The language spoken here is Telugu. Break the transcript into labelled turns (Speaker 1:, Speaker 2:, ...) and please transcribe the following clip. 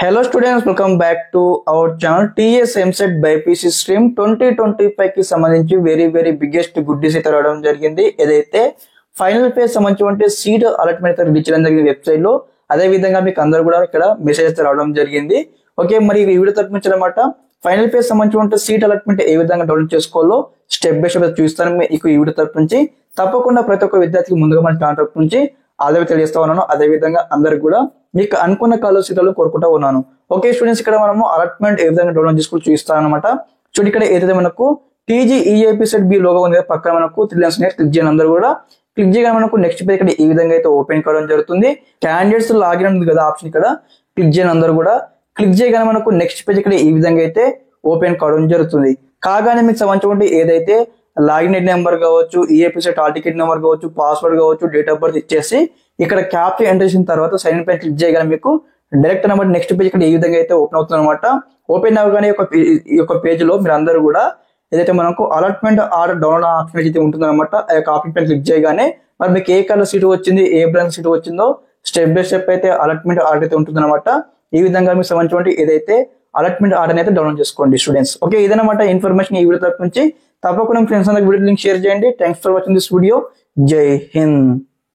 Speaker 1: Hello students, welcome back to our channel TS MSET BPC stream 2025 కి సంబంధించి వెరీ బిగ్గెస్ట్ గుడ్ న్యూస్ అయితే రావడం జరిగింది. ఏదైతే ఫైనల్ ఫేజ్ సంబంధించి సీట్ అలాట్మెంట్ అయితే రిలీజ్ చేయడం జరిగింది వెబ్సైట్ లో. అదే విధంగా మీకు అందరూ కూడా ఇక్కడ మెసేజ్ అయితే రావడం జరిగింది. ఓకే, మరి ఈ వీడియో తరపు నుంచి అన్నమాట ఫైనల్ ఫేజ్ సంబంధించి సీట్ అలాట్మెంట్ ఏ విధంగా డౌన్లోడ్ చేసుకోవాలో స్టెప్ బై స్టెప్ చూస్తాను మీకు ఈ వీడియో తరపు నుంచి. తప్పకుండా ప్రతి ఒక్క విద్యార్థికి ముందుగా మన ఛానల్ తరపు నుంచి ఆదరణ తెలియజేస్తా ఉన్నాను. అదే విధంగా అందరికి కూడా మీకు అనుకున్న కాలేజ్ సీట్లను కోరుకుంటా ఉన్నాను. ఓకే స్టూడెంట్స్, ఇక్కడ మనము అలాట్మెంట్ ఏ విధంగా డౌన్లోడ్ చేసుకుని చూస్తాను అనమాట. చూడండి, ఇక్కడ ఏదైతే మనకు TGEAP సెట్ బి లోగో ఉంది, పక్కన మనకు త్రీ లైన్స్ క్లిక్ చేయండి. అందరూ కూడా క్లిక్ చేయగానే మనకు నెక్స్ట్ పేజ్ ఇక్కడ ఈ విధంగా అయితే ఓపెన్ కావడం జరుగుతుంది. క్యాండిడేట్స్ లాగిన్ ఉంది కదా ఆప్షన్, ఇక్కడ క్లిక్ చేయండి. అందరూ కూడా క్లిక్ చేయగానే మనకు నెక్స్ట్ పేజ్ ఇక్కడ ఈ విధంగా అయితే ఓపెన్ కావడం జరుగుతుంది. కాగానే మీకు సంబంధించి ఏదైతే లాగిన్ నెంబర్ కావచ్చు, EAP set hall ticket number కావచ్చు, పాస్వర్డ్ కావచ్చు, డేట్ ఆఫ్ బర్త్ ఇచ్చేసి ఇక్కడ క్యాప్చర్ ఎంటర్ చేసిన తర్వాత సైన్ పై క్లిక్ చేయగానే మీకు డైరెక్ట్ నెంబర్ నెక్స్ట్ పేజ్ ఇక్కడ ఈ విధంగా అయితే ఓపెన్ అవుతుంది అనమాట. ఓపెన్ అవ్వగానే ఈ యొక్క పేజ్ లో మీరు అందరూ కూడా ఏదైతే మనకు అలాట్మెంట్ ఆర్డర్ డౌన్లోడ్ ఆప్షన్ అయితే ఉంటుంది అనమాట. ఆ యొక్క ఆప్షన్ పైన క్లిక్ చేయగానే మరి మీకు ఏ కలర్ సీట్ వచ్చింది, ఏ బ్రాంచ్ సీట్ వచ్చిందో స్టెప్ బై స్టెప్ అయితే అలాట్మెంట్ ఆర్డర్ అయితే ఉంటుంది అనమాట. ఈ విధంగా మీకు సంబంధించి ఏదైతే అలాట్మెంట్ ఆర్డర్ అయితే డౌన్లోడ్ చేసుకోండి స్టూడెంట్స్. ఓకే, ఇదన్నమాట ఇన్ఫర్మేషన్ ఈ వీడియో తరపు నుంచి. తప్పకుండా ఫ్రెండ్స్ అందరికి వీడియో లింక్ షేర్ చేయండి. Thanks for watching this video. జై హింద్.